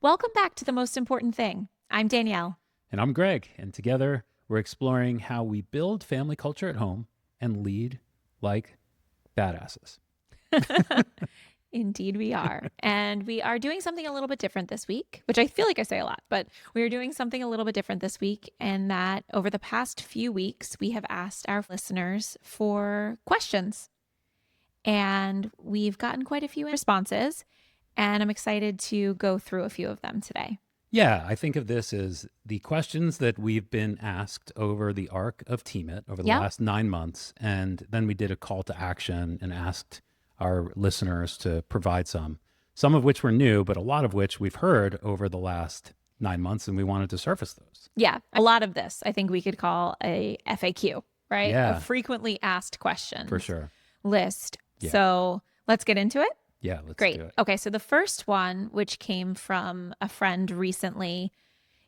Welcome back to The Most Important Thing. I'm Danielle. And I'm Greg, and together we're exploring how we build family culture at home and lead like badasses. Indeed, we are. And we are doing something a little bit different this week, which I feel like I say a lot, but we are doing something a little bit different this week. And that over the past few weeks, we have asked our listeners for questions. And we've gotten quite a few responses. And I'm excited to go through a few of them today. Yeah, I think of this as the questions that we've been asked over the arc of Team It over the last 9 months. And then we did a call to action and asked our listeners to provide some of which were new, but a lot of which we've heard over the last 9 months, and we wanted to surface those. Yeah, a lot of this I think we could call a FAQ, right? Yeah. A frequently asked questions. For sure. List. Yeah. So let's get into it. Yeah, let's Great. do it. Okay, so the first one, which came from a friend recently,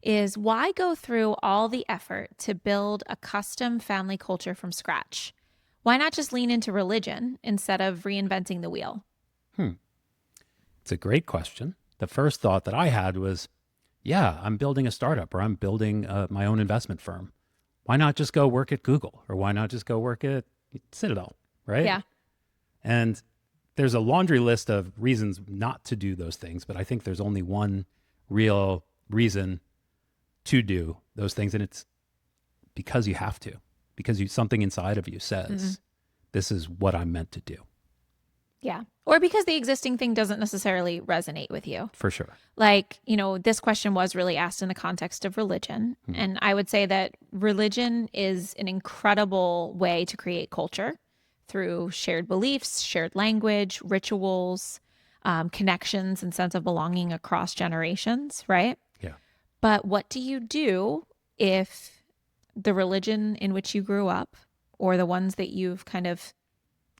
is why go through all the effort to build a custom family culture from scratch? Why not just lean into religion instead of reinventing the wheel? It's a great question. The first thought that I had was, yeah, I'm building a startup or I'm building my own investment firm. Why not just go work at Google, or why not just go work at Citadel, right? Yeah. And there's a laundry list of reasons not to do those things, but I think there's only one real reason to do those things, and it's because you have to, because something inside of you says, this is what I'm meant to do. Yeah. Or because the existing thing doesn't necessarily resonate with you. For sure. Like, this question was really asked in the context of religion. And I would say that religion is an incredible way to create culture through shared beliefs, shared language, rituals, connections, and sense of belonging across generations, right? Yeah. But what do you do if the religion in which you grew up, or the ones that you've kind of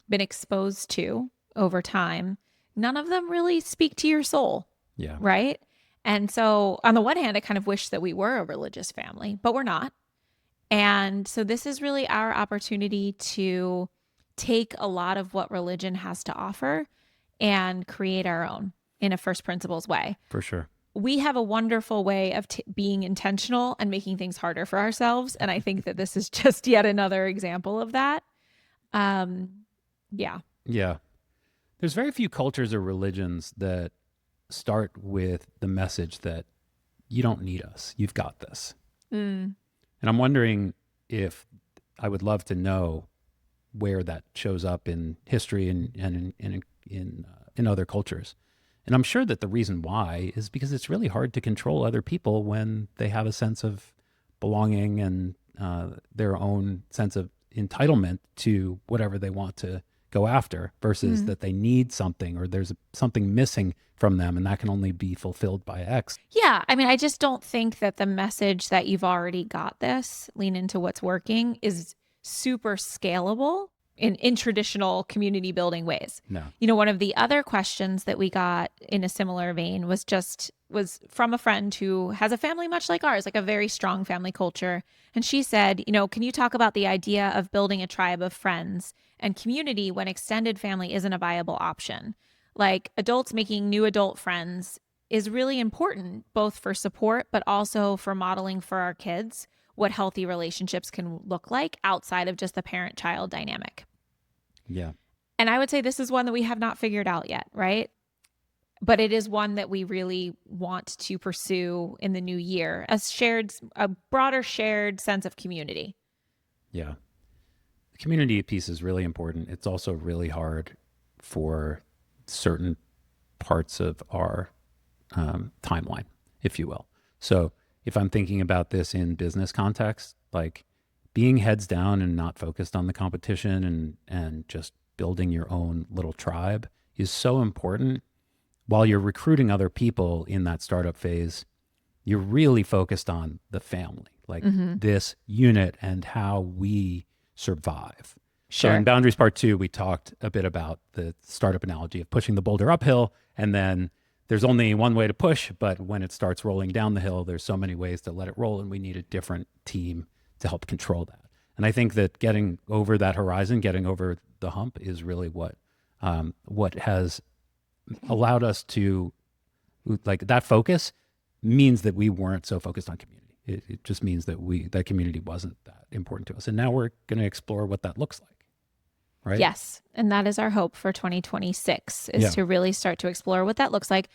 been exposed to over time, none of them really speak to your soul? Yeah. Right? And so on the one hand, I kind of wish that we were a religious family, but we're not. And so this is really our opportunity to take a lot of what religion has to offer and create our own in a first principles way. For sure. We have a wonderful way of being intentional and making things harder for ourselves. And I think that this is just yet another example of that. Yeah. Yeah. There's very few cultures or religions that start with the message that you don't need us. You've got this. And I'm wondering if I would love to know where that shows up in history and in other cultures. And I'm sure that the reason why is because it's really hard to control other people when they have a sense of belonging and their own sense of entitlement to whatever they want to go after, versus that they need something or there's something missing from them, and that can only be fulfilled by X. Yeah. I mean, I just don't think that the message that you've already got this, lean into what's working, is super scalable in traditional community building ways. No. One of the other questions that we got in a similar vein was from a friend who has a family much like ours, like a very strong family culture. And she said, can you talk about the idea of building a tribe of friends and community when extended family isn't a viable option? Like, adults making new adult friends is really important, both for support, but also for modeling for our kids what healthy relationships can look like outside of just the parent-child dynamic. Yeah. And I would say this is one that we have not figured out yet, right? But it is one that we really want to pursue in the new year, a broader shared sense of community. Yeah. The community piece is really important. It's also really hard for certain parts of our timeline, if you will. So if I'm thinking about this in business context, like being heads down and not focused on the competition and just building your own little tribe is so important. While you're recruiting other people in that startup phase, you're really focused on the family, like this unit and how we survive. Sure. So in Boundaries Part 2, we talked a bit about the startup analogy of pushing the boulder uphill, and then there's only one way to push, but when it starts rolling down the hill, there's so many ways to let it roll, and we need a different team to help control that. And I think that getting over that horizon, getting over the hump, is really what has allowed us to, like, that focus means that we weren't so focused on community. It just means that that community wasn't that important to us. And now we're going to explore what that looks like, right? Yes. And that is our hope for 2026 is to really start to explore what that looks like.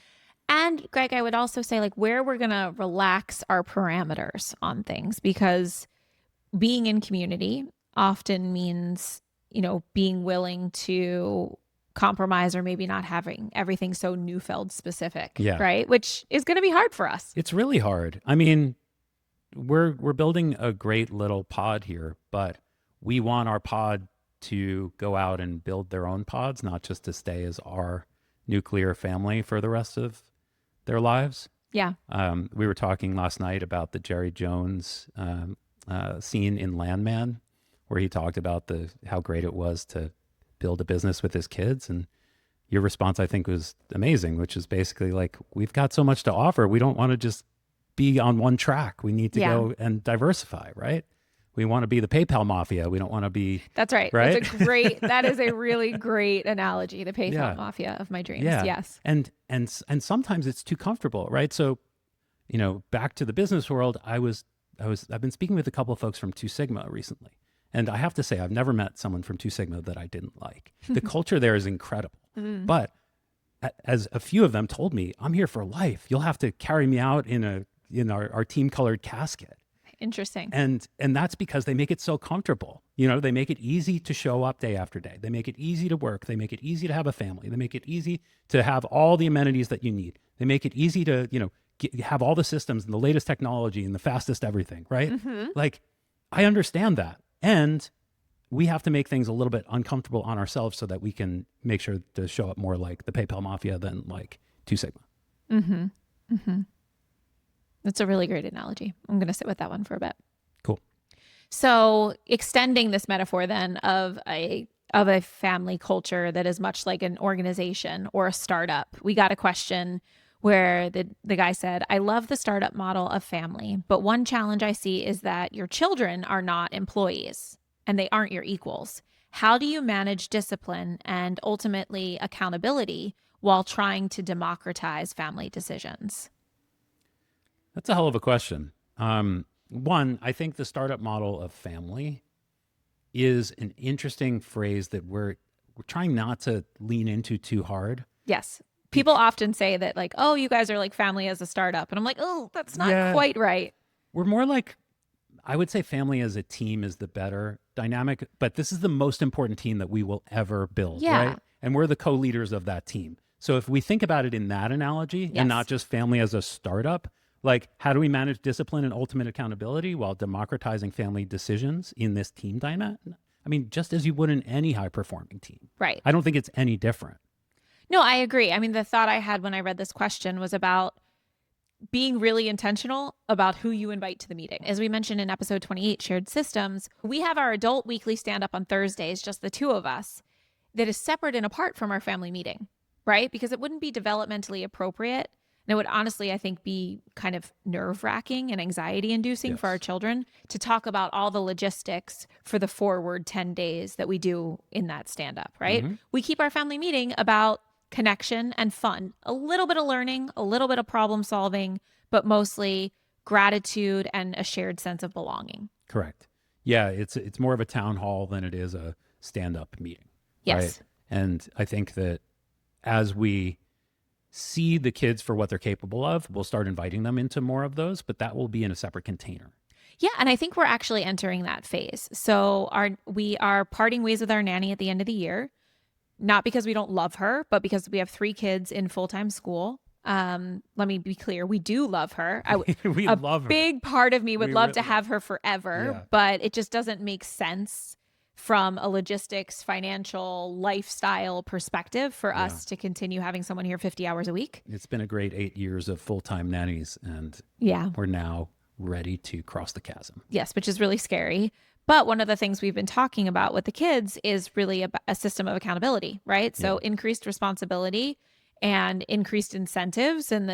And Greg, I would also say like where we're going to relax our parameters on things, because being in community often means, being willing to compromise or maybe not having everything so Neufeld specific, right? Which is going to be hard for us. It's really hard. I mean, we're building a great little pod here, but we want our pod to go out and build their own pods, not just to stay as our nuclear family for the rest of their lives. Yeah. We were talking last night about the Jerry Jones scene in Landman, where he talked about how great it was to build a business with his kids. And your response, I think, was amazing, which is basically like, we've got so much to offer. We don't want to just be on one track. We need to go and diversify, right? We want to be the PayPal Mafia. We don't want to be... That's right. Right? That is a really great analogy, the PayPal Mafia of my dreams. Yeah. Yes. And sometimes it's too comfortable, right? So, back to the business world, I've been speaking with a couple of folks from Two Sigma recently. And I have to say, I've never met someone from Two Sigma that I didn't like. The culture there is incredible. But as a few of them told me, I'm here for life. You'll have to carry me out in our team colored casket. Interesting. And that's because they make it so comfortable. They make it easy to show up day after day. They make it easy to work. They make it easy to have a family. They make it easy to have all the amenities that you need. They make it easy to, have all the systems and the latest technology and the fastest everything, right? Like, I understand that. And we have to make things a little bit uncomfortable on ourselves so that we can make sure to show up more like the PayPal Mafia than like Two Sigma. That's a really great analogy. I'm going to sit with that one for a bit. Cool. So extending this metaphor then of a family culture that is much like an organization or a startup, we got a question where the guy said, I love the startup model of family, but one challenge I see is that your children are not employees and they aren't your equals. How do you manage discipline and ultimately accountability while trying to democratize family decisions? That's a hell of a question. One, I think the startup model of family is an interesting phrase that we're trying not to lean into too hard. Yes. People often say that like, oh, you guys are like family as a startup. And I'm like, oh, that's not quite right. We're more like, I would say family as a team is the better dynamic, but this is the most important team that we will ever build, right? And we're the co-leaders of that team. So if we think about it in that analogy and not just family as a startup, like, how do we manage discipline and ultimate accountability while democratizing family decisions in this team dynamic? I mean, just as you would in any high-performing team. Right. I don't think it's any different. No, I agree. I mean, the thought I had when I read this question was about being really intentional about who you invite to the meeting. As we mentioned in episode 28, Shared Systems, we have our adult weekly stand-up on Thursdays, just the two of us, that is separate and apart from our family meeting, right? Because it wouldn't be developmentally appropriate. And it would honestly, I think, be kind of nerve-wracking and anxiety-inducing for our children to talk about all the logistics for the forward 10 days that we do in that stand-up, right? We keep our family meeting about connection and fun, a little bit of learning, a little bit of problem solving, but mostly gratitude and a shared sense of belonging. Correct. Yeah, it's more of a town hall than it is a stand-up meeting. Yes. Right? And I think that as we see the kids for what they're capable of, we'll start inviting them into more of those, but that will be in a separate container. Yeah, and I think we're actually entering that phase. So we are parting ways with our nanny at the end of the year, not because we don't love her, but because we have 3 kids in full-time school. Let me be clear. We do love her. We love her. A big part of me would love to have her forever, but it just doesn't make sense from a logistics, financial, lifestyle perspective for us to continue having someone here 50 hours a week. It's been a great 8 years of full-time nannies, and we're now ready to cross the chasm. Yes, which is really scary. But one of the things we've been talking about with the kids is really a system of accountability, right? So increased responsibility and increased incentives in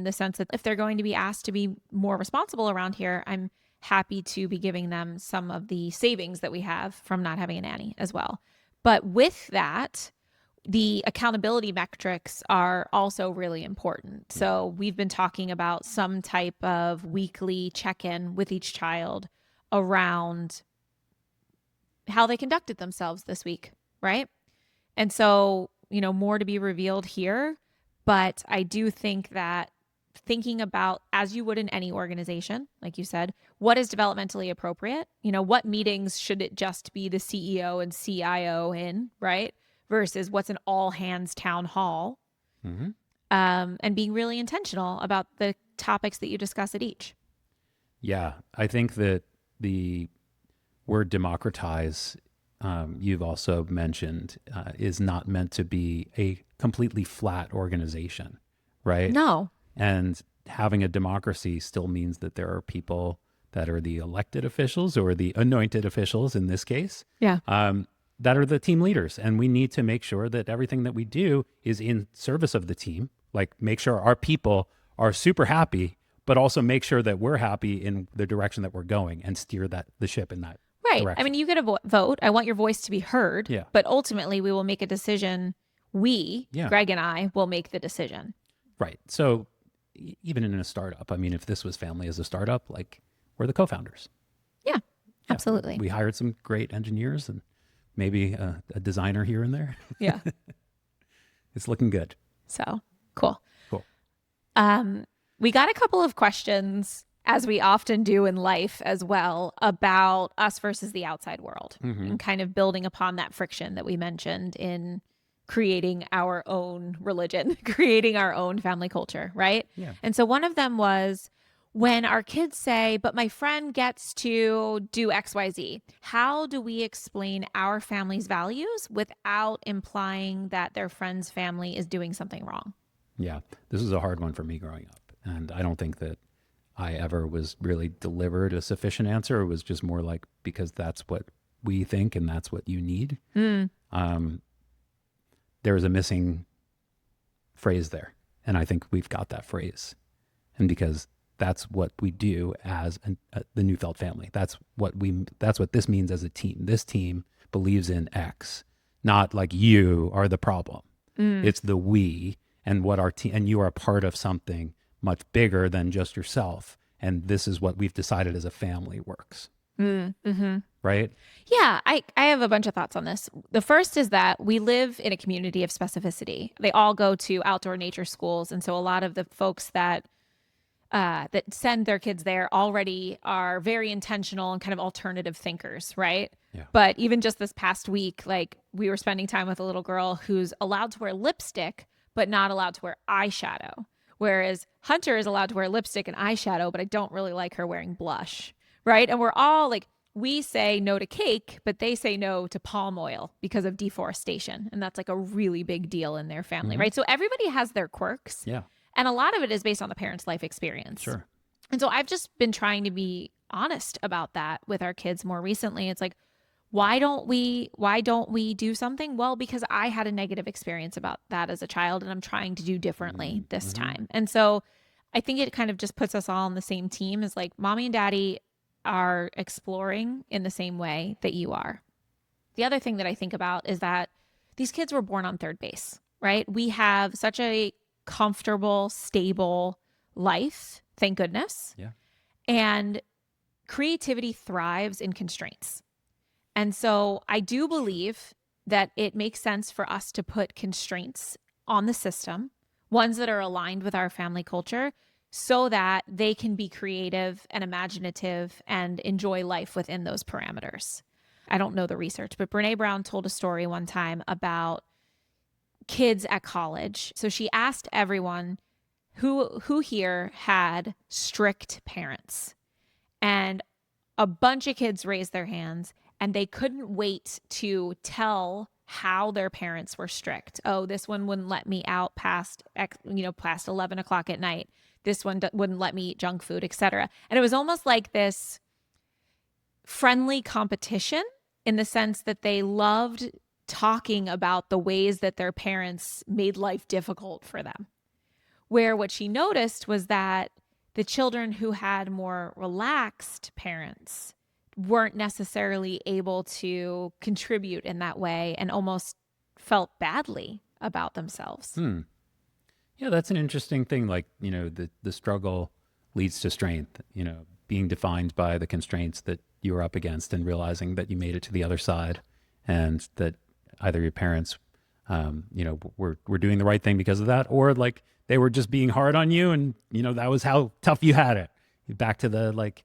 the sense that if they're going to be asked to be more responsible around here, I'm happy to be giving them some of the savings that we have from not having a nanny as well. But with that, the accountability metrics are also really important. So we've been talking about some type of weekly check-in with each child around how they conducted themselves this week, right? And so, more to be revealed here, but I do think that thinking about, as you would in any organization, like you said, what is developmentally appropriate? What meetings should it just be the CEO and CIO in, right? Versus what's an all hands town hall, and being really intentional about the topics that you discuss at each. Yeah, I think that the word democratize, you've also mentioned, is not meant to be a completely flat organization, right? No. And having a democracy still means that there are people that are the elected officials or the anointed officials in this case, Yeah. that are the team leaders. And we need to make sure that everything that we do is in service of the team, like make sure our people are super happy, but also make sure that we're happy in the direction that we're going and steer the ship in that Right. direction. I mean, you get a vote. I want your voice to be heard. Yeah. But ultimately, we will make a decision. Greg and I, will make the decision. Right. So even in a startup, I mean, if this was family as a startup, like we're the co-founders. Yeah, absolutely. We hired some great engineers and maybe a designer here and there. Yeah. It's looking good. So cool. Cool. We got a couple of questions, as we often do in life as well, about us versus the outside world, and kind of building upon that friction that we mentioned in creating our own religion, creating our own family culture, right? Yeah. And so one of them was, when our kids say, but my friend gets to do XYZ, how do we explain our family's values without implying that their friend's family is doing something wrong? Yeah. This is a hard one for me growing up. And I don't think that I ever was really delivered a sufficient answer. It was just more like, because that's what we think and that's what you need. There was a missing phrase there. And I think we've got that phrase. And because that's what we do as the Neufeld family. That's what this means as a team. This team believes in X, not like you are the problem. It's the we and what our team, and you are a part of something much bigger than just yourself. And this is what we've decided as a family works. Right? Yeah, I have a bunch of thoughts on this. The first is that we live in a community of specificity. They all go to outdoor nature schools. And so a lot of the folks that send their kids there already are very intentional and kind of alternative thinkers, right? Yeah. But even just this past week, like, we were spending time with a little girl who's allowed to wear lipstick, but not allowed to wear eyeshadow. Whereas Hunter is allowed to wear lipstick and eyeshadow, but I don't really like her wearing blush, right? And we're all like, we say no to cake, but they say no to palm oil because of deforestation. And that's like a really big deal in their family, right? So everybody has their quirks. Yeah. And a lot of it is based on the parent's life experience. Sure. And so I've just been trying to be honest about that with our kids more recently. It's like, why don't we do something? Well, because I had a negative experience about that as a child, and I'm trying to do differently this time. And so I think it kind of just puts us all on the same team, as like, mommy and daddy are exploring in the same way that you are. The other thing that I think about is that these kids were born on third base, right? We have such a comfortable, stable life, thank goodness. Yeah. And creativity thrives in constraints. And so I do believe that it makes sense for us to put constraints on the system, ones that are aligned with our family culture, so that they can be creative and imaginative and enjoy life within those parameters. I don't know the research, but Brene Brown told a story one time about kids at college. So she asked everyone who here had strict parents, and a bunch of kids raised their hands, and they couldn't wait to tell how their parents were strict. Oh, this one wouldn't let me out past 11 o'clock at night. This one wouldn't let me eat junk food, etc. And it was almost like this friendly competition, in the sense that they loved talking about the ways that their parents made life difficult for them. Where what she noticed was that the children who had more relaxed parents weren't necessarily able to contribute in that way, and almost felt badly about themselves. Yeah, that's an interesting thing. Like, the struggle leads to strength, being defined by the constraints that you were up against and realizing that you made it to the other side and that either your parents, were doing the right thing because of that, or like they were just being hard on you and, that was how tough you had it. Back to the like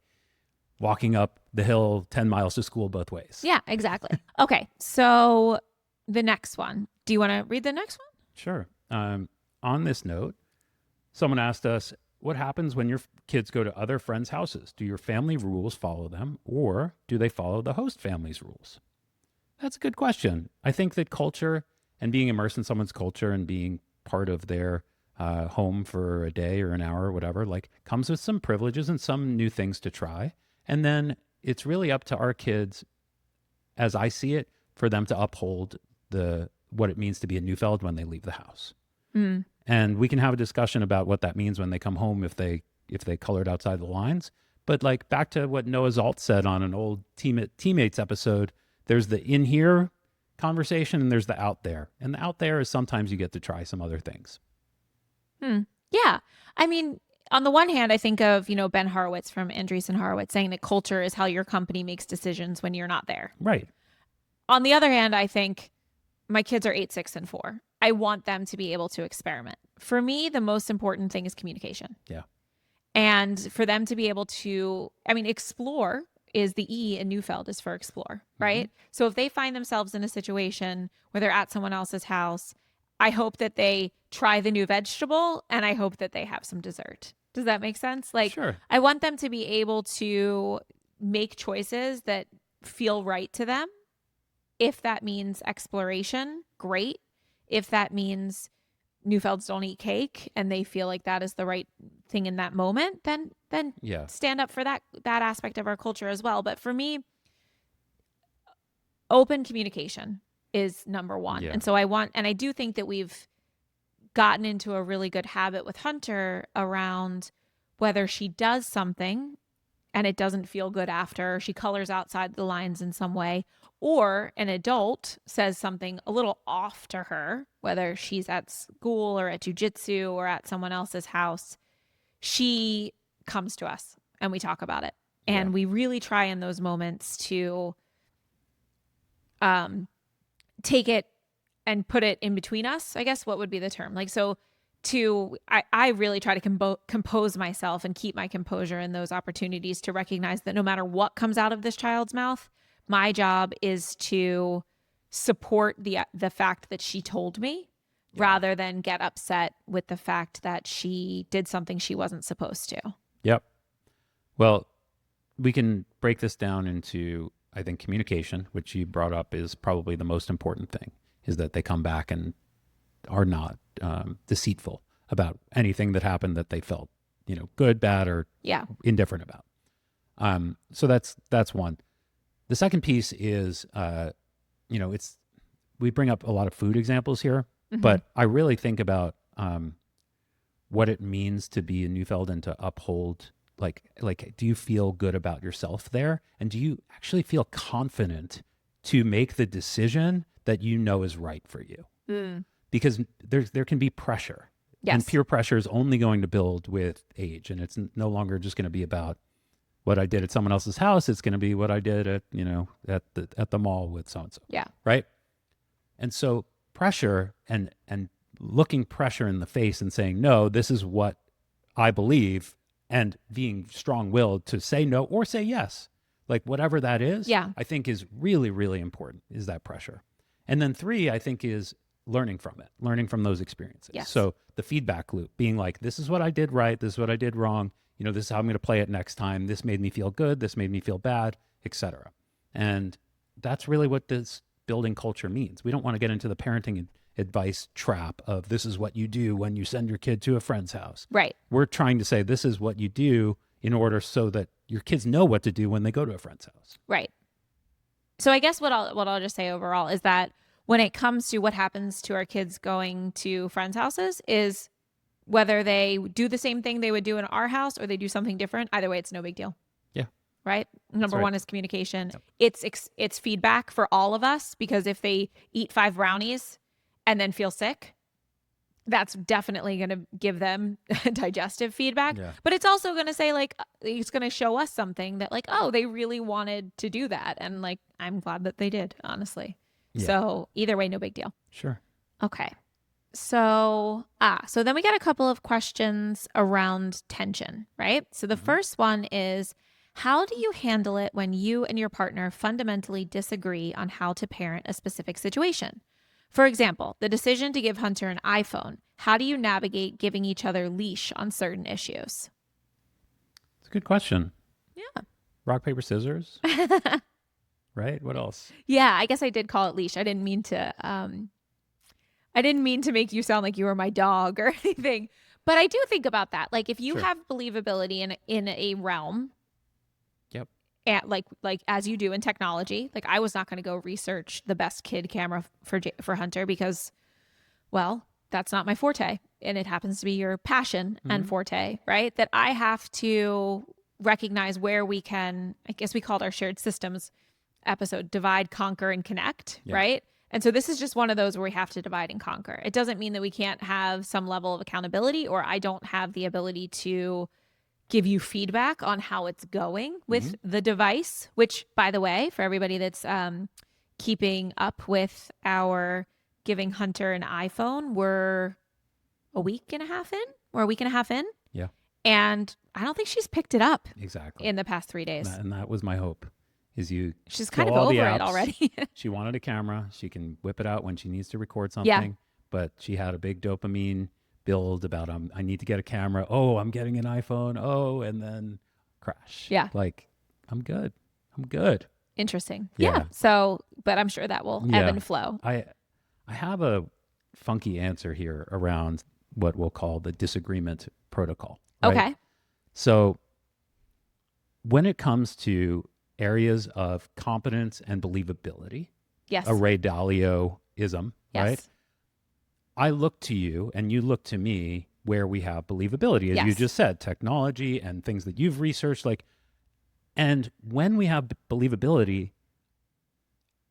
walking up the hill 10 miles to school both ways. Yeah, exactly. Okay, so the next one. Do you want to read the next one? Sure. On this note, someone asked us, what happens when your kids go to other friends' houses? Do your family rules follow them, or do they follow the host family's rules? That's a good question. I think that culture and being immersed in someone's culture and being part of their home for a day or an hour or whatever, like, comes with some privileges and some new things to try. And then it's really up to our kids, as I see it, for them to uphold what it means to be a Neufeld when they leave the house. And we can have a discussion about what that means when they come home if they colored outside the lines. But like back to what Noah Zalt said on an old Teammates episode, there's the in here conversation and there's the out there. And the out there is sometimes you get to try some other things. Yeah. I mean, on the one hand, I think of, Ben Horowitz from Andreessen Horowitz saying that culture is how your company makes decisions when you're not there. Right. On the other hand, I think my kids are 8, 6, and 4. I want them to be able to experiment. For me, the most important thing is communication. Yeah. And for them to be able to, explore is the E in Neufeld is for explore, right? So if they find themselves in a situation where they're at someone else's house, I hope that they try the new vegetable and I hope that they have some dessert. Does that make sense? Like, sure. I want them to be able to make choices that feel right to them. If that means exploration, great. If that means Neufelds don't eat cake and they feel like that is the right thing in that moment, then stand up for that aspect of our culture as well. But for me, open communication is number one. Yeah. And so I do think that we've gotten into a really good habit with Hunter around whether she does something and it doesn't feel good after, she colors outside the lines in some way, or an adult says something a little off to her, whether she's at school or at jujitsu or at someone else's house, she comes to us and we talk about it. And we really try in those moments to take it and put it in between us, I guess. What would be the term? Like, so I really try to compose myself and keep my composure in those opportunities to recognize that no matter what comes out of this child's mouth, my job is to support the fact that she told me rather than get upset with the fact that she did something she wasn't supposed to. Yep. Well, we can break this down into, I think, communication, which you brought up is probably the most important thing, is that they come back and are not deceitful about anything that happened that they felt, good, bad, or indifferent about. So that's one. The second piece is, we bring up a lot of food examples here, but I really think about what it means to be a Neufeld and to uphold, like, do you feel good about yourself there? And do you actually feel confident to make the decision that you know is right for you? Because there can be pressure. Yes. And peer pressure is only going to build with age. And it's no longer just going to be about what I did at someone else's house. It's going to be what I did at the mall with so-and-so. Yeah. Right. And so pressure and looking pressure in the face and saying, no, this is what I believe, and being strong-willed to say no or say yes, like whatever that is, I think is really, really important, is that pressure. And then 3, I think, is learning from those experiences. Yes. So the feedback loop, being like, this is what I did right, this is what I did wrong, this is how I'm going to play it next time, this made me feel good, this made me feel bad, etc. And that's really what this building culture means. We don't want to get into the parenting advice trap of this is what you do when you send your kid to a friend's house. Right. We're trying to say this is what you do in order so that your kids know what to do when they go to a friend's house. Right. So I guess what I'll just say overall is that when it comes to what happens to our kids going to friends' houses, is whether they do the same thing they would do in our house or they do something different, either way, it's no big deal. Yeah. Right? Number one is communication. Yep. It's feedback for all of us, because if they eat 5 brownies and then feel sick, that's definitely going to give them digestive feedback. Yeah. But it's also going to say, like, it's going to show us something that, like, oh, they really wanted to do that. And, like, I'm glad that they did, honestly. Yeah. So either way, no big deal. Sure. Okay. So then we got a couple of questions around tension, right? So the first one is, how do you handle it when you and your partner fundamentally disagree on how to parent a specific situation? For example, the decision to give Hunter an iPhone. How do you navigate giving each other leash on certain issues? It's a good question. Yeah. Rock, paper, scissors. Right? What else? Yeah, I guess I did call it leash. I didn't mean to make you sound like you were my dog or anything. But I do think about that. Like, if you Sure. have believability in a realm, Yep. at like as you do in technology, like, I was not going to go research the best kid camera for Hunter because, well, that's not my forte, and it happens to be your passion and forte, right? That I have to recognize where we can, I guess we called our shared systems episode divide, conquer, and connect, Yeah. right? And so this is just one of those where we have to divide and conquer. It doesn't mean that we can't have some level of accountability, or I don't have the ability to give you feedback on how it's going with the device, which, by the way, for everybody that's keeping up with our giving Hunter an iPhone, we're a week and a half in. Yeah. And I don't think she's picked it up Exactly. in the past 3 days. And that was my hope. Is She's go kind of all over the it apps. already. She wanted a camera. She can whip it out when she needs to record something. But she had a big dopamine build about I need to get a camera. Oh, I'm getting an iPhone. Oh, and then crash. Yeah. Like, I'm good. Interesting. Yeah. Yeah. So, but I'm sure that will ebb and flow. I have a funky answer here around what we'll call the disagreement protocol. Right? Okay. So when it comes to areas of competence and believability, Yes. a Ray Dalio ism, Yes. right? I look to you and you look to me where we have believability, as you Yes. just said, technology and things that you've researched. And when we have believability,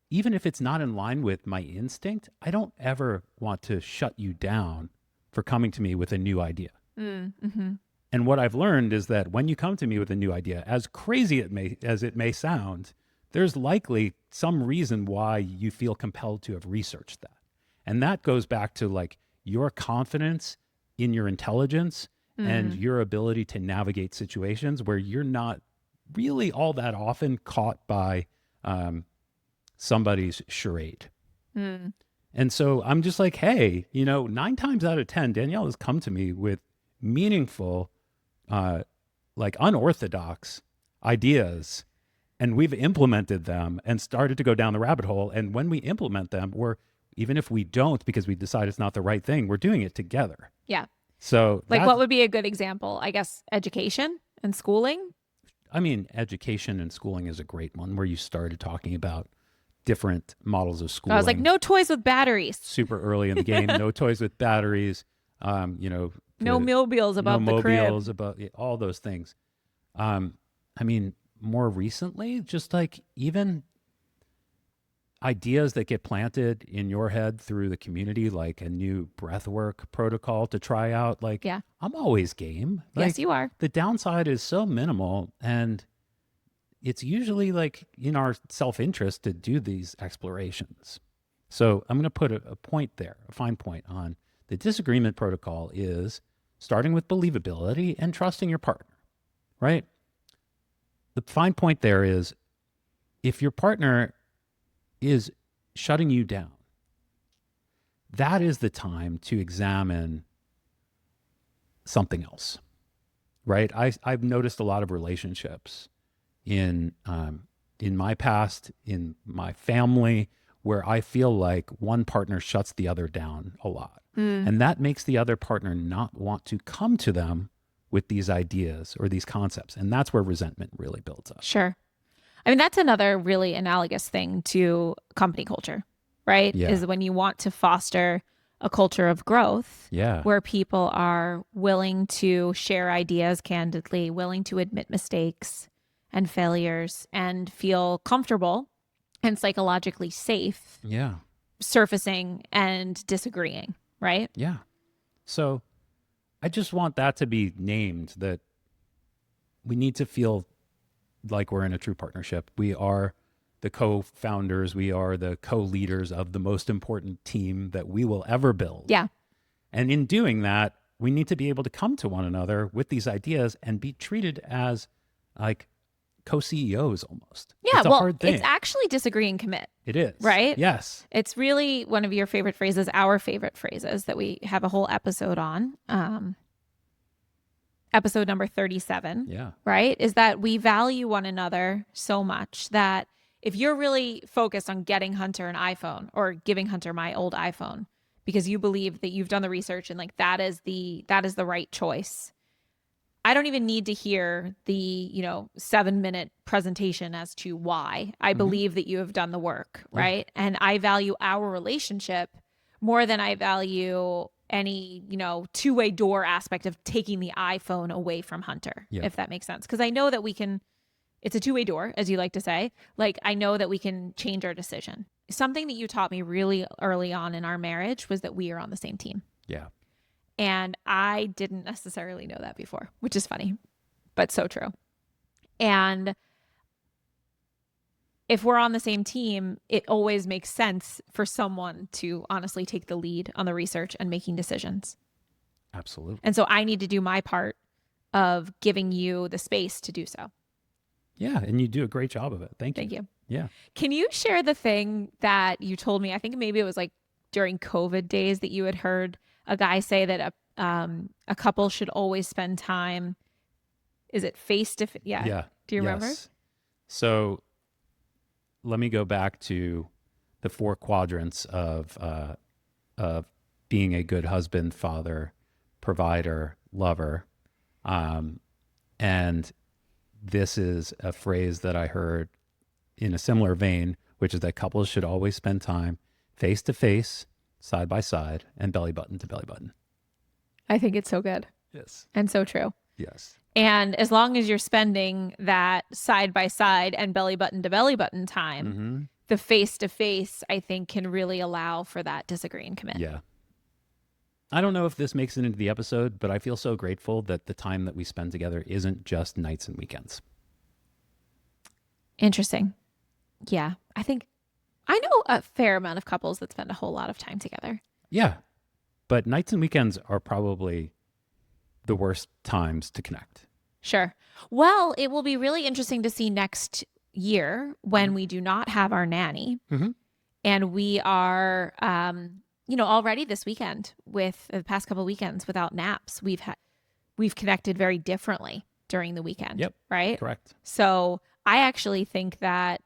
even if it's not in line with my instinct, I don't ever want to shut you down for coming to me with a new idea. Mm-hmm. And what I've learned is that when you come to me with a new idea, as crazy as it may sound, there's likely some reason why you feel compelled to have researched that. And that goes back to, like, your confidence in your intelligence and your ability to navigate situations where you're not really all that often caught by somebody's charade. And so I'm just like, hey, 9 times out of 10, Danielle has come to me with meaningful, like, unorthodox ideas, and we've implemented them and started to go down the rabbit hole. And when we implement them, even if we don't because we decide it's not the right thing, we're doing it together. Yeah. So, Like, what would be a good example? I guess education and schooling. I mean, education and schooling is a great one, where you started talking about different models of schooling. I was like, no toys with batteries. Super early in the game, no toys with batteries, No mobiles above no the crib. mobiles, about all those things. I mean, more recently, just like even ideas that get planted in your head through the community, like a new breathwork protocol to try out. Like, Yeah. I'm always game. Like, Yes, you are. the downside is so minimal, and it's usually, like, in our self-interest to do these explorations. So I'm going to put a point there, a fine point on the disagreement protocol is starting with believability and trusting your partner, right? The fine point there is, if your partner is shutting you down, that is the time to examine something else, right? I've noticed a lot of relationships in my past, in my family, where I feel like one partner shuts the other down a lot. And that makes the other partner not want to come to them with these ideas or these concepts. And that's where resentment really builds up. Sure. I mean, that's another really analogous thing to company culture, right? Yeah. Is when you want to foster a culture of growth, Yeah. where people are willing to share ideas candidly, willing to admit mistakes and failures, and feel comfortable and psychologically safe Yeah. surfacing and disagreeing, right? Yeah. So I just want that to be named, that we need to feel like we're in a true partnership. We are the co-founders. We are the co-leaders of the most important team that we will ever build. Yeah. And in doing that, we need to be able to come to one another with these ideas and be treated as like co-CEOs almost. Yeah. It's a Well, hard thing. it's actually disagree and commit. It is. Right? Yes. It's really one of your favorite phrases, our favorite phrases that we have a whole episode on. Episode number 37. Yeah. Right? Is that we value one another so much that if you're really focused on getting Hunter an iPhone or giving Hunter my old iPhone because you believe that you've done the research and like that is the right choice, I don't even need to hear the 7-minute presentation as to why. I believe that you have done the work, right? And I value our relationship more than I value any two-way door aspect of taking the iPhone away from Hunter, if that makes sense. Because I know that it's a two-way door, as you like to say. Like, I know that we can change our decision. Something that you taught me really early on in our marriage was that we are on the same team. Yeah. And I didn't necessarily know that before, which is funny, but so true. And if we're on the same team, it always makes sense for someone to honestly take the lead on the research and making decisions. Absolutely. And so I need to do my part of giving you the space to do so. Yeah. And you do a great job of it. Thank you. Thank you. Yeah. Can you share the thing that you told me? I think maybe it was like during COVID days that you had heard a guy say that a couple should always spend time. Is it face to face? Yeah. Yeah. Do you remember? Yes. So let me go back to the 4 quadrants of being a good husband, father, provider, lover. And this is a phrase that I heard in a similar vein, which is that couples should always spend time face to face, side by side, and belly button to belly button. I think it's so good. Yes. And so true. Yes. And as long as you're spending that side by side and belly button to belly button time, the face to face, I think, can really allow for that disagree and commit. Yeah. I don't know if this makes it into the episode, but I feel so grateful that the time that we spend together isn't just nights and weekends. Interesting. Yeah. I think I know a fair amount of couples that spend a whole lot of time together. Yeah. But nights and weekends are probably the worst times to connect. Sure. Well, it will be really interesting to see next year when we do not have our nanny and we are, already this weekend with the past couple of weekends without naps, we've connected very differently during the weekend. Yep. Right. Correct. So I actually think that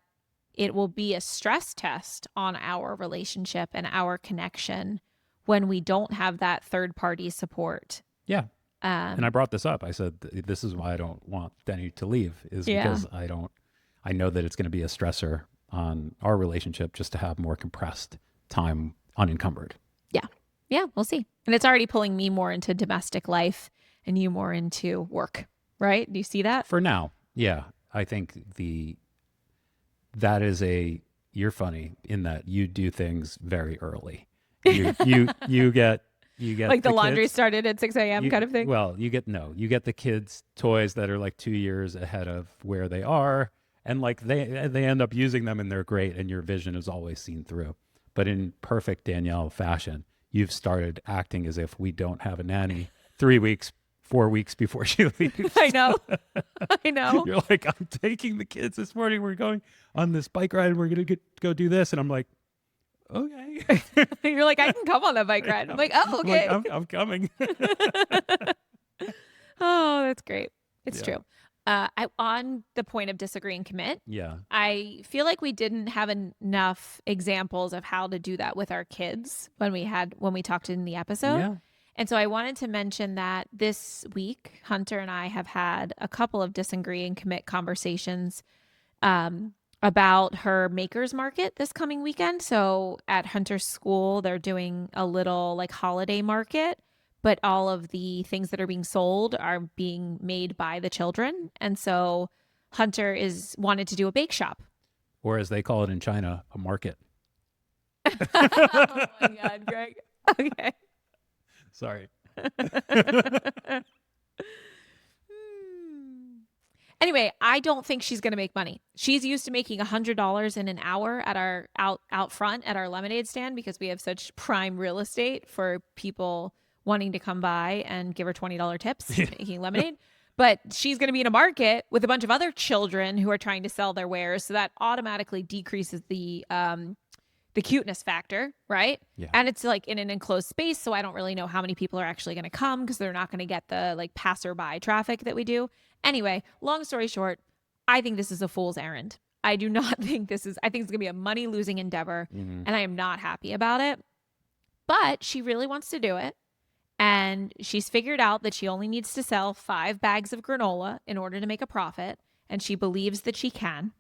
it will be a stress test on our relationship and our connection when we don't have that third party support. Yeah. And I brought this up. I said, this is why I don't want Denny to leave, is because I know that it's going to be a stressor on our relationship just to have more compressed time unencumbered. Yeah. Yeah. We'll see. And it's already pulling me more into domestic life and you more into work, right? Do you see that? For now. Yeah. I think you're funny in that you do things very early. You get like the laundry kids, started at 6 a.m. kind of thing? Well, you get the kids' toys that are like 2 years ahead of where they are. And like they end up using them and they're great. And your vision is always seen through. But in perfect Danielle fashion, you've started acting as if we don't have a nanny 3 weeks, 4 weeks before she leaves. I know. I know. You're like, I'm taking the kids this morning. We're going on this bike ride. And we're going to go do this. And I'm like, okay. You're like, I can come on that bike ride. I'm like, oh, okay. Like, I'm coming. Oh, that's great. It's true. On the point of disagree and commit, I feel like we didn't have enough examples of how to do that with our kids when we talked in the episode. Yeah. And so I wanted to mention that this week, Hunter and I have had a couple of disagree and commit conversations about her makers market this coming weekend. So at Hunter's school, they're doing a little like holiday market, but all of the things that are being sold are being made by the children. And so Hunter wanted to do a bake shop. Or as they call it in China, a market. Oh my God, Greg. Okay. Sorry. Anyway, I don't think she's going to make money. She's used to making $100 in an hour at our out front at our lemonade stand because we have such prime real estate for people wanting to come by and give her $20 tips making lemonade. But she's going to be in a market with a bunch of other children who are trying to sell their wares, so that automatically decreases the cuteness factor, right? Yeah. And it's like in an enclosed space, so I don't really know how many people are actually going to come because they're not going to get the like passerby traffic that we do. Anyway, long story short, I think this is a fool's errand. I do not think this is, I think it's going to be a money losing endeavor, and I am not happy about it. But she really wants to do it. And she's figured out that she only needs to sell 5 bags of granola in order to make a profit. And she believes that she can.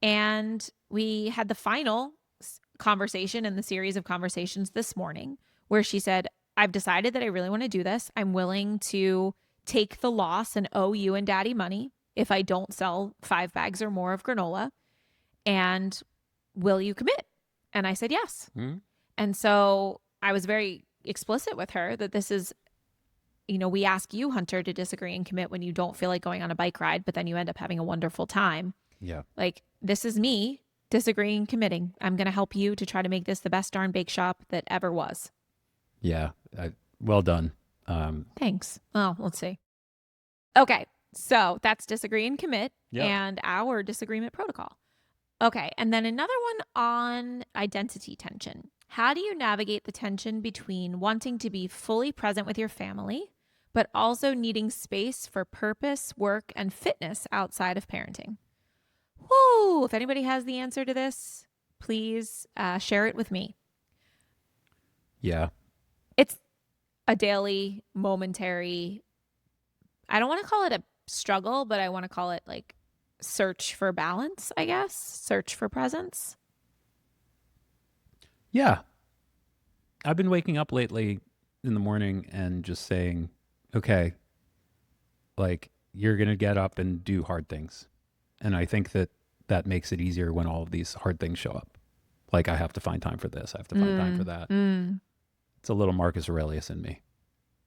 And we had the final conversation in the series of conversations this morning where she said, I've decided that I really want to do this. I'm willing to take the loss and owe you and daddy money if I don't sell 5 bags or more of granola. And will you commit? And I said yes. And so I was very explicit with her that this is, we ask you, Hunter, to disagree and commit when you don't feel like going on a bike ride, but then you end up having a wonderful time. Yeah. Like, this is me disagreeing, committing. I'm going to help you to try to make this the best darn bake shop that ever was. Yeah. Well done. Thanks. Well, let's see. Okay. So that's disagree and commit and our disagreement protocol. Okay. And then another one on identity tension. How do you navigate the tension between wanting to be fully present with your family, but also needing space for purpose, work, and fitness outside of parenting? Whoa, if anybody has the answer to this, please share it with me. Yeah. It's a daily, momentary, I don't want to call it a struggle, but I want to call it like search for balance, I guess. Search for presence. Yeah. I've been waking up lately in the morning and just saying, okay, like you're going to get up and do hard things. And I think that makes it easier when all of these hard things show up. Like I have to find time for this. I have to find time for that. It's a little Marcus Aurelius in me.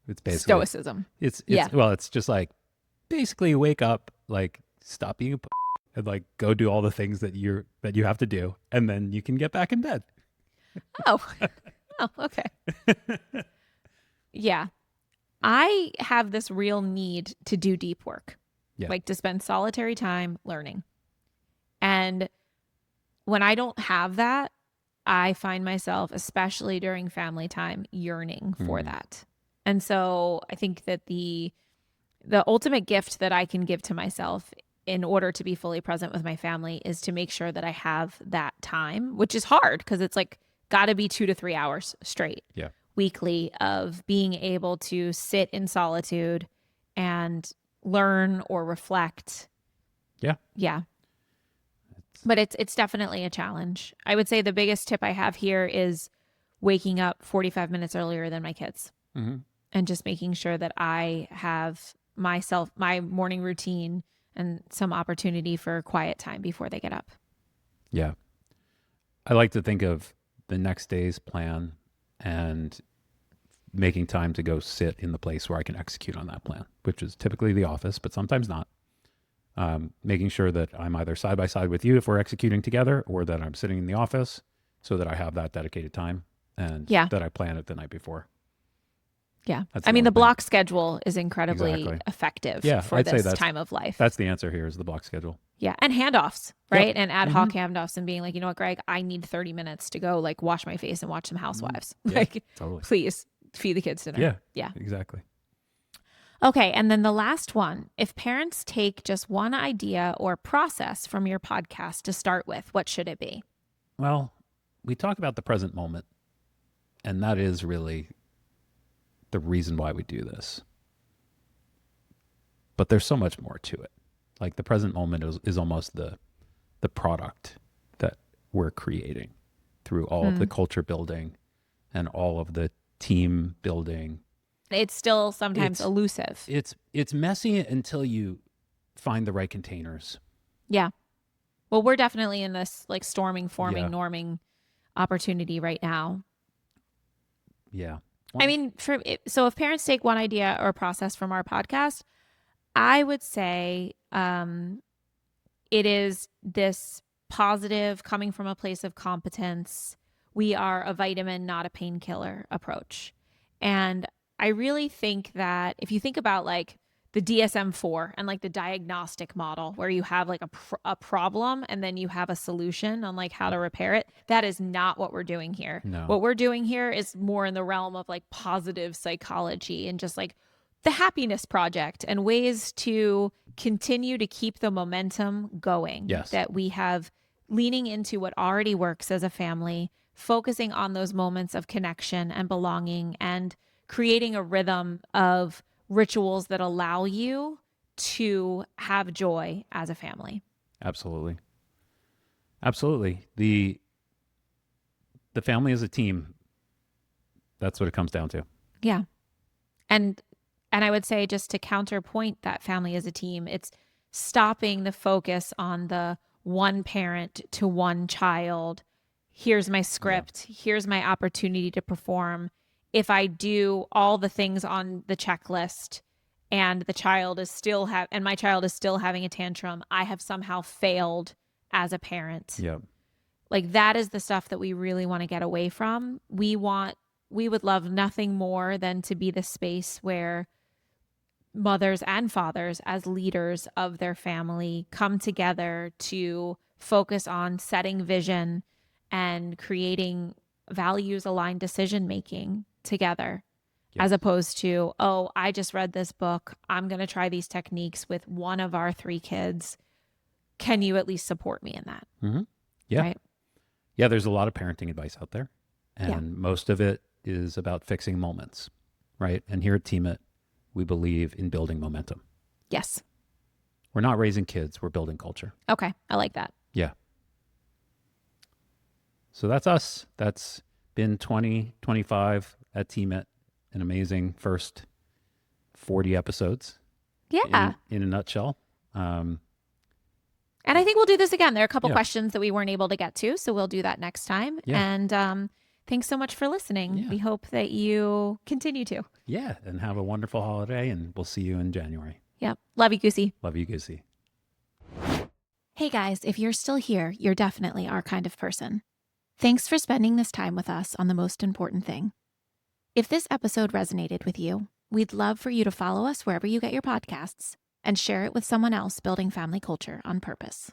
It's basically stoicism. Well, it's just like basically wake up, like stop being a and like go do all the things that you have to do, and then you can get back in bed. Oh, okay. Yeah. I have this real need to do deep work, like to spend solitary time learning. And when I don't have that, I find myself, especially during family time, yearning for that. And so I think that the ultimate gift that I can give to myself in order to be fully present with my family is to make sure that I have that time, which is hard because it's like got to be 2 to 3 hours straight weekly of being able to sit in solitude and learn or reflect. Yeah. Yeah. But it's definitely a challenge. I would say the biggest tip I have here is waking up 45 minutes earlier than my kids and just making sure that I have my morning routine and some opportunity for quiet time before they get up. Yeah. I like to think of the next day's plan and making time to go sit in the place where I can execute on that plan, which is typically the office, but sometimes not. Making sure that I'm either side by side with you if we're executing together, or that I'm sitting in the office so that I have that dedicated time and that I plan it the night before. Yeah. I mean, the block schedule is incredibly effective for I'd this say time of life. That's the answer here is the block schedule. Yeah. And handoffs, right? Yep. And ad hoc handoffs and being like, you know what, Greg, I need 30 minutes to go like wash my face and watch some Housewives. Like, totally. Please feed the kids dinner. Yeah. Yeah. Exactly. Okay. And then the last one, if parents take just one idea or process from your podcast to start with, what should it be? Well, we talk about the present moment, and that is really the reason why we do this. But there's so much more to it. Like the present moment is almost the product that we're creating through all of the culture building and all of the team building. It's still sometimes elusive. It's messy until you find the right containers. Yeah. Well, we're definitely in this like storming, forming, norming opportunity right now. Yeah. I mean, so if parents take one idea or process from our podcast, I would say it is this positive, coming from a place of competence. We are a vitamin, not a painkiller approach. And I really think that if you think about like the DSM-4 and like the diagnostic model where you have like a problem and then you have a solution on like how to repair it, that is not what we're doing here. No. What we're doing here is more in the realm of like positive psychology and just like the happiness project and ways to continue to keep the momentum going. Yes. That we have, leaning into what already works as a family, focusing on those moments of connection and belonging, and creating a rhythm of rituals that allow you to have joy as a family. Absolutely. Absolutely. The family is a team. That's what it comes down to. Yeah. And I would say, just to counterpoint that family as a team, it's stopping the focus on the one parent to one child. Here's my script. Yeah. Here's my opportunity to perform. If I do all the things on the checklist and the child is still my child is still having a tantrum, I have somehow failed as a parent. Yeah. Like, that is the stuff that we really want to get away from. We would love nothing more than to be the space where mothers and fathers, as leaders of their family, come together to focus on setting vision and creating values-aligned decision-making together. Yes. As opposed to, oh, I just read this book, I'm going to try these techniques with one of our 3 kids. Can you at least support me in that? Mm-hmm. Yeah. Right? Yeah, there's a lot of parenting advice out there. And most of it is about fixing moments, right? And here at Team It, we believe in building momentum. Yes. We're not raising kids, we're building culture. Okay, I like that. Yeah. So that's us. That's been 2025 at Team It. An amazing first 40 episodes. Yeah. In a nutshell. And I think we'll do this again. There are a couple questions that we weren't able to get to, so we'll do that next time. Yeah. And thanks so much for listening. Yeah. We hope that you continue to. Yeah, and have a wonderful holiday, and we'll see you in January. Yep. Love you, Goosey. Love you, Goosey. Hey guys, if you're still here, you're definitely our kind of person. Thanks for spending this time with us on The Most Important Thing. If this episode resonated with you, we'd love for you to follow us wherever you get your podcasts and share it with someone else building family culture on purpose.